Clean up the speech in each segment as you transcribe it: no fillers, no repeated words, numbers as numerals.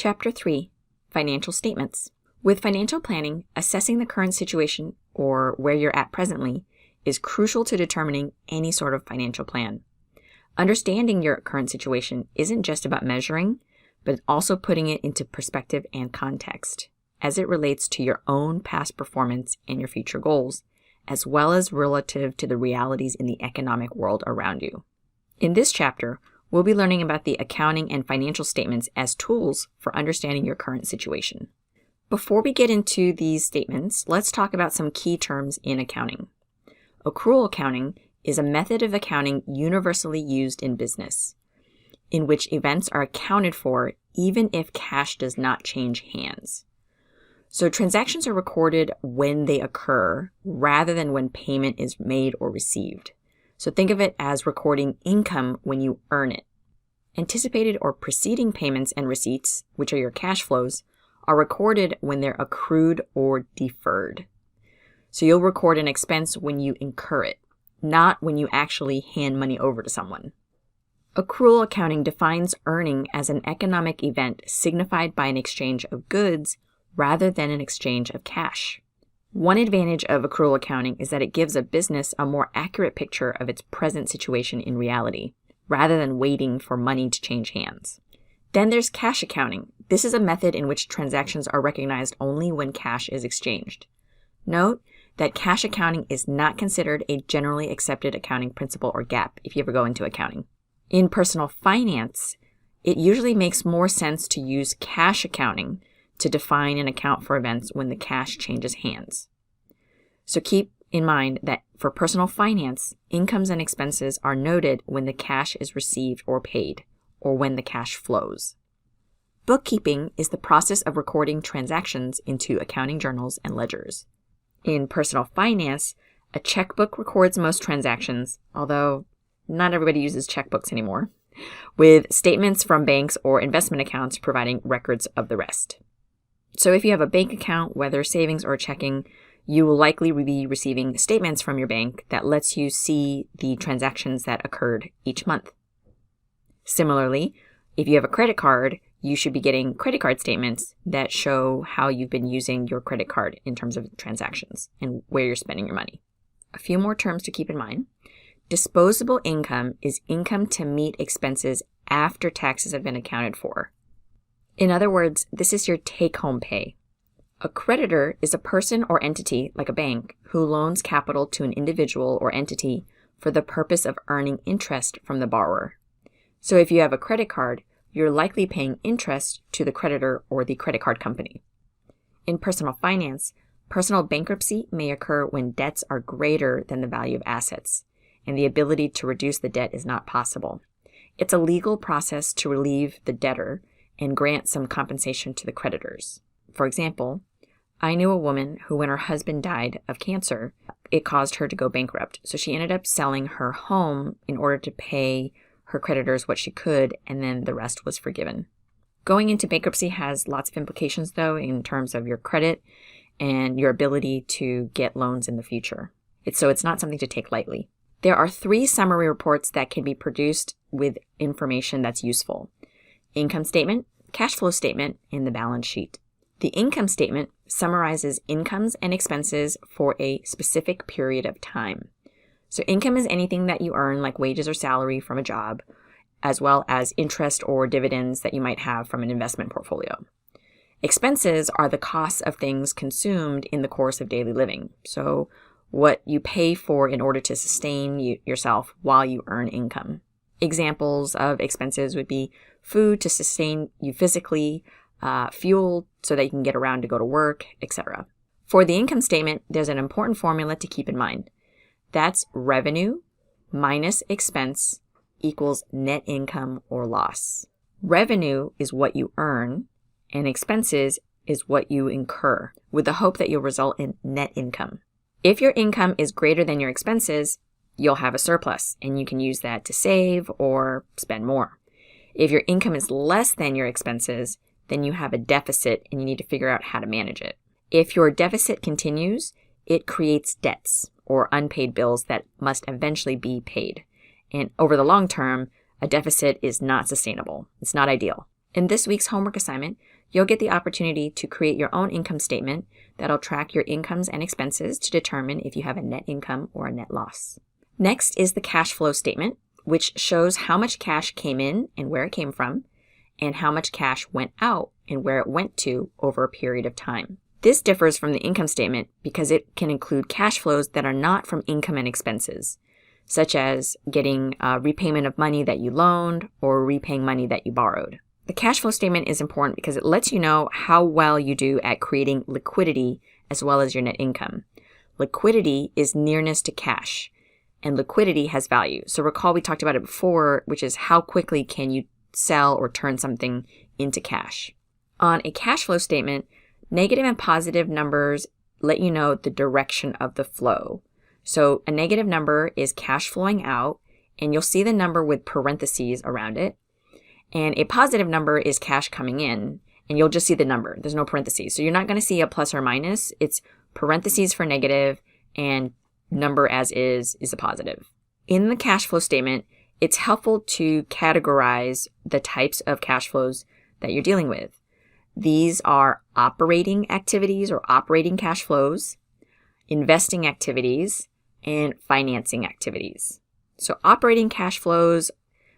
Chapter 3, Financial Statements. With financial planning, assessing the current situation or where you're at presently is crucial to determining any sort of financial plan. Understanding your current situation isn't just about measuring, but also putting it into perspective and context as it relates to your own past performance and your future goals, as well as relative to the realities in the economic world around you. In this chapter, we'll be learning about the accounting and financial statements as tools for understanding your current situation. Before we get into these statements, let's talk about some key terms in accounting. Accrual accounting is a method of accounting universally used in business, in which events are accounted for even if cash does not change hands. So transactions are recorded when they occur rather than when payment is made or received. So think of it as recording income when you earn it. Anticipated or preceding payments and receipts, which are your cash flows, are recorded when they're accrued or deferred. So you'll record an expense when you incur it, not when you actually hand money over to someone. Accrual accounting defines earning as an economic event signified by an exchange of goods rather than an exchange of cash. One advantage of accrual accounting is that it gives a business a more accurate picture of its present situation in reality, rather than waiting for money to change hands. Then there's cash accounting. This is a method in which transactions are recognized only when cash is exchanged. Note that cash accounting is not considered a generally accepted accounting principle or GAAP if you ever go into accounting. In personal finance, it usually makes more sense to use cash accounting to define and account for events when the cash changes hands. So keep in mind that for personal finance, incomes and expenses are noted when the cash is received or paid, or when the cash flows. Bookkeeping is the process of recording transactions into accounting journals and ledgers. In personal finance, a checkbook records most transactions, although not everybody uses checkbooks anymore, with statements from banks or investment accounts providing records of the rest. So if you have a bank account, whether savings or checking, you will likely be receiving statements from your bank that lets you see the transactions that occurred each month. Similarly, if you have a credit card, you should be getting credit card statements that show how you've been using your credit card in terms of transactions and where you're spending your money. A few more terms to keep in mind. Disposable income is income to meet expenses after taxes have been accounted for. In other words, this is your take-home pay. A creditor is a person or entity, like a bank, who loans capital to an individual or entity for the purpose of earning interest from the borrower. So if you have a credit card, you're likely paying interest to the creditor or the credit card company. In personal finance, personal bankruptcy may occur when debts are greater than the value of assets, and the ability to reduce the debt is not possible. It's a legal process to relieve the debtor and grant some compensation to the creditors. For example, I knew a woman who, when her husband died of cancer, it caused her to go bankrupt. So she ended up selling her home in order to pay her creditors what she could, and then the rest was forgiven. Going into bankruptcy has lots of implications, though, in terms of your credit and your ability to get loans in the future. So it's not something to take lightly. There are 3 summary reports that can be produced with information that's useful: income statement, cash flow statement, and the balance sheet. The income statement summarizes incomes and expenses for a specific period of time. So income is anything that you earn, like wages or salary from a job, as well as interest or dividends that you might have from an investment portfolio. Expenses are the costs of things consumed in the course of daily living. So what you pay for in order to sustain yourself while you earn income. Examples of expenses would be food to sustain you physically, fuel so that you can get around to go to work, etc. For the income statement, there's an important formula to keep in mind. That's revenue minus expense equals net income or loss. Revenue is what you earn, and expenses is what you incur, with the hope that you'll result in net income. If your income is greater than your expenses, you'll have a surplus, and you can use that to save or spend more. If your income is less than your expenses, then you have a deficit and you need to figure out how to manage it. If your deficit continues, it creates debts or unpaid bills that must eventually be paid. And over the long term, a deficit is not sustainable. It's not ideal. In this week's homework assignment, you'll get the opportunity to create your own income statement that'll track your incomes and expenses to determine if you have a net income or a net loss. Next is the cash flow statement, which shows how much cash came in and where it came from, and how much cash went out and where it went to over a period of time. This differs from the income statement because it can include cash flows that are not from income and expenses, such as getting a repayment of money that you loaned or repaying money that you borrowed. The cash flow statement is important because it lets you know how well you do at creating liquidity as well as your net income. Liquidity is nearness to cash, and liquidity has value. So recall we talked about it before, which is how quickly can you sell or turn something into cash. On a cash flow statement, negative and positive numbers let you know the direction of the flow. So a negative number is cash flowing out, and you'll see the number with parentheses around it. And a positive number is cash coming in, and you'll just see the number. There's no parentheses. So you're not going to see a plus or minus. It's parentheses for negative, and number as is a positive. In the cash flow statement, it's helpful to categorize the types of cash flows that you're dealing with. These are operating activities or operating cash flows, investing activities, and financing activities. So operating cash flows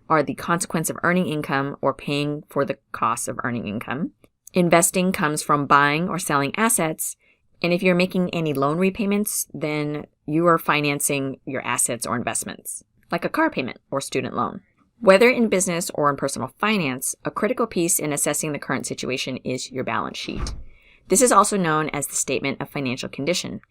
are the consequence of earning income or paying for the costs of earning income. Investing comes from buying or selling assets, and if you're making any loan repayments, then you are financing your assets or investments, like a car payment or student loan. Whether in business or in personal finance, a critical piece in assessing the current situation is your balance sheet. This is also known as the statement of financial condition.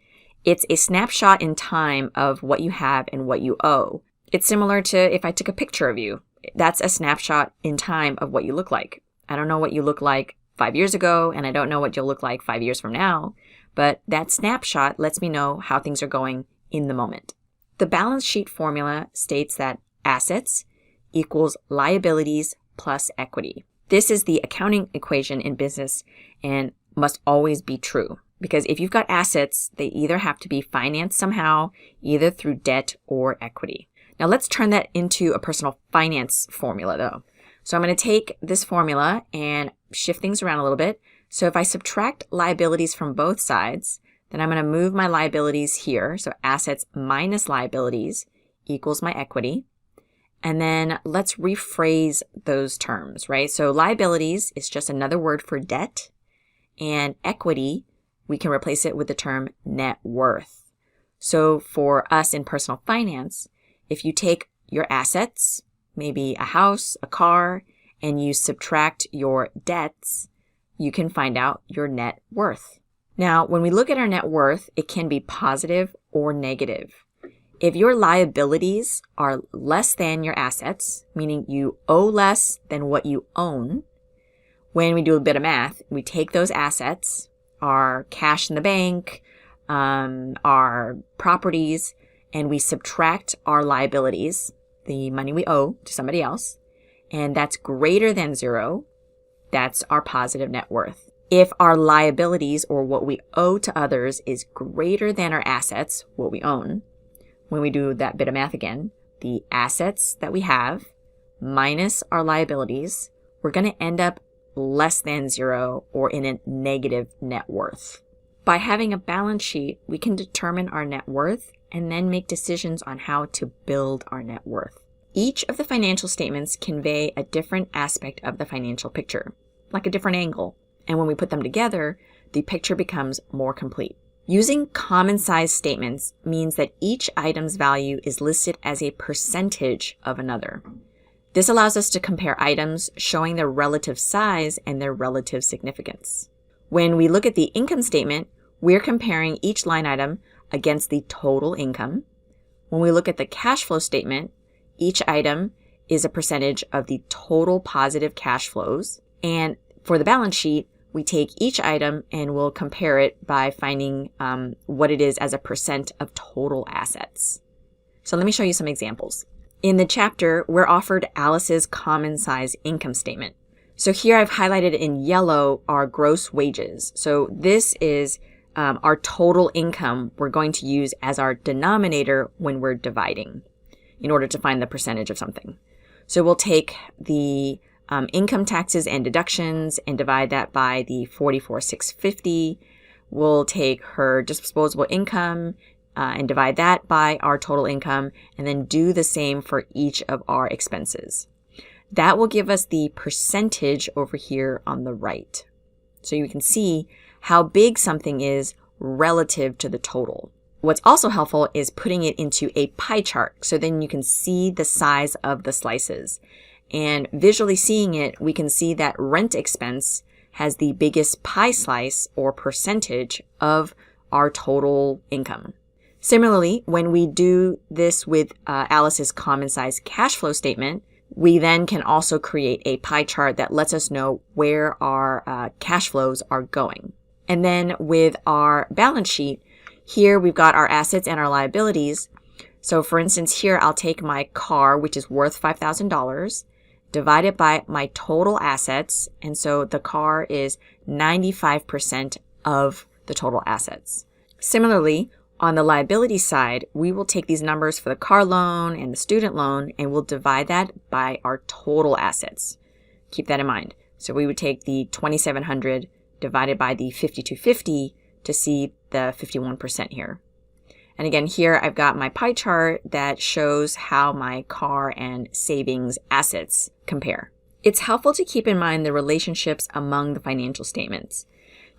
It's a snapshot in time of what you have and what you owe. It's similar to if I took a picture of you. That's a snapshot in time of what you look like. I don't know what you look like 5 years ago, and I don't know what you'll look like 5 years from now, but that snapshot lets me know how things are going in the moment. The balance sheet formula states that assets equals liabilities plus equity. This is the accounting equation in business and must always be true, because if you've got assets, they either have to be financed somehow, either through debt or equity. Now let's turn that into a personal finance formula though. So I'm going to take this formula and shift things around a little bit. So if I subtract liabilities from both sides, then I'm going to move my liabilities here. So assets minus liabilities equals my equity. And then let's rephrase those terms, right? So liabilities is just another word for debt, and equity, we can replace it with the term net worth. So for us in personal finance, if you take your assets, maybe a house, a car, and you subtract your debts, you can find out your net worth. Now, when we look at our net worth, it can be positive or negative. If your liabilities are less than your assets, meaning you owe less than what you own, when we do a bit of math, we take those assets, our cash in the bank, our properties, and we subtract our liabilities, the money we owe to somebody else, and that's greater than zero, that's our positive net worth. If our liabilities or what we owe to others is greater than our assets, what we own, when we do that bit of math again, the assets that we have minus our liabilities, we're going to end up less than zero or in a negative net worth. By having a balance sheet, we can determine our net worth and then make decisions on how to build our net worth. Each of the financial statements convey a different aspect of the financial picture, like a different angle. And when we put them together, the picture becomes more complete. Using common size statements means that each item's value is listed as a percentage of another. This allows us to compare items showing their relative size and their relative significance. When we look at the income statement, we're comparing each line item against the total income. When we look at the cash flow statement, each item is a percentage of the total positive cash flows. And for the balance sheet, we take each item and we'll compare it by finding what it is as a percent of total assets. So let me show you some examples. In the chapter, we're offered Alice's common size income statement. So here I've highlighted in yellow our gross wages. So this is our total income we're going to use as our denominator when we're dividing in order to find the percentage of something. So we'll take the income taxes and deductions and divide that by the 44,650. We'll take her disposable income and divide that by our total income, and then do the same for each of our expenses. That will give us the percentage over here on the right. So you can see how big something is relative to the total. What's also helpful is putting it into a pie chart, so then you can see the size of the slices. And visually seeing it, we can see that rent expense has the biggest pie slice or percentage of our total income. Similarly, when we do this with Alice's common size cash flow statement, we then can also create a pie chart that lets us know where our cash flows are going. And then with our balance sheet, here we've got our assets and our liabilities. So for instance, here I'll take my car, which is worth $5,000, divide it by my total assets. And so the car is 95% of the total assets. Similarly, on the liability side, we will take these numbers for the car loan and the student loan, and we'll divide that by our total assets. Keep that in mind. So we would take the 2,700 divided by the 5,250 to see the 51% here. And again, here I've got my pie chart that shows how my car and savings assets compare. It's helpful to keep in mind the relationships among the financial statements.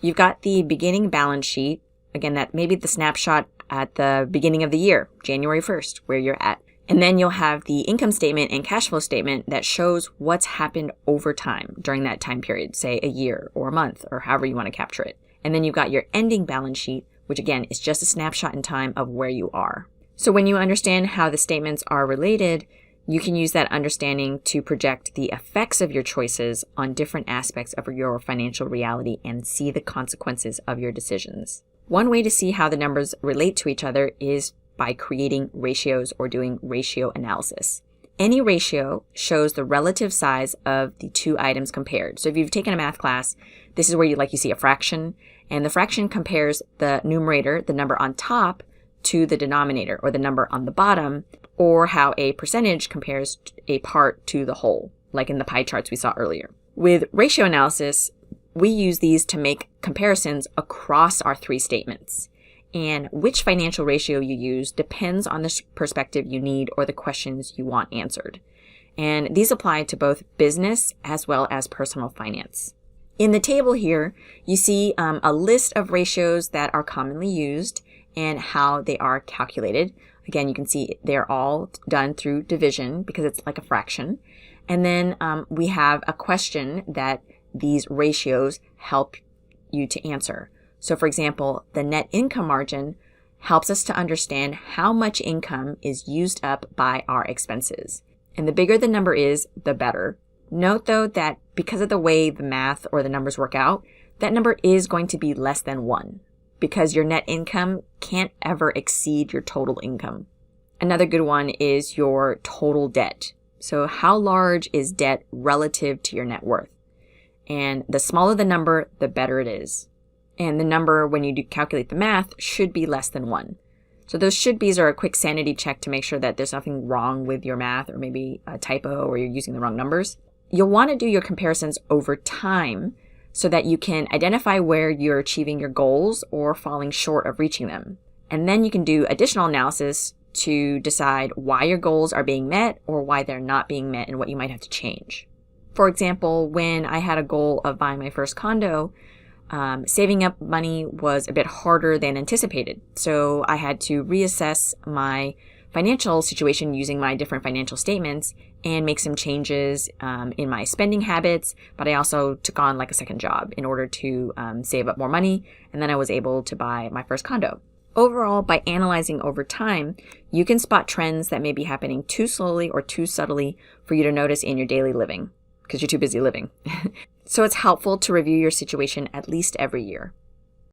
You've got the beginning balance sheet, again, that may be the snapshot at the beginning of the year, January 1st, where you're at. And then you'll have the income statement and cash flow statement that shows what's happened over time during that time period, say a year or a month or however you want to capture it. And then you've got your ending balance sheet, which again is just a snapshot in time of where you are. So when you understand how the statements are related, you can use that understanding to project the effects of your choices on different aspects of your financial reality and see the consequences of your decisions. One way to see how the numbers relate to each other is by creating ratios or doing ratio analysis. Any ratio shows the relative size of the two items compared. So if you've taken a math class, this is where you see a fraction, and the fraction compares the numerator, the number on top, to the denominator, or the number on the bottom, or how a percentage compares a part to the whole, like in the pie charts we saw earlier. With ratio analysis, we use these to make comparisons across our three statements. And which financial ratio you use depends on the perspective you need or the questions you want answered. And these apply to both business as well as personal finance. In the table here, you see a list of ratios that are commonly used and how they are calculated. Again, you can see they're all done through division because it's like a fraction. And then we have a question that these ratios help you to answer. So for example, the net income margin helps us to understand how much income is used up by our expenses. And the bigger the number is, the better. Note though that because of the way the math or the numbers work out, that number is going to be less than 1 because your net income can't ever exceed your total income. Another good one is your total debt. So how large is debt relative to your net worth? And the smaller the number, the better it is. And the number, when you do calculate the math, should be less than 1. So those should be's are a quick sanity check to make sure that there's nothing wrong with your math or maybe a typo or you're using the wrong numbers. You'll want to do your comparisons over time so that you can identify where you're achieving your goals or falling short of reaching them. And then you can do additional analysis to decide why your goals are being met or why they're not being met and what you might have to change. For example, when I had a goal of buying my first condo, saving up money was a bit harder than anticipated. So I had to reassess my financial situation using my different financial statements and make some changes in my spending habits. But I also took on like a second job in order to save up more money. And then I was able to buy my first condo. Overall, by analyzing over time, you can spot trends that may be happening too slowly or too subtly for you to notice in your daily living because you're too busy living. So it's helpful to review your situation at least every year.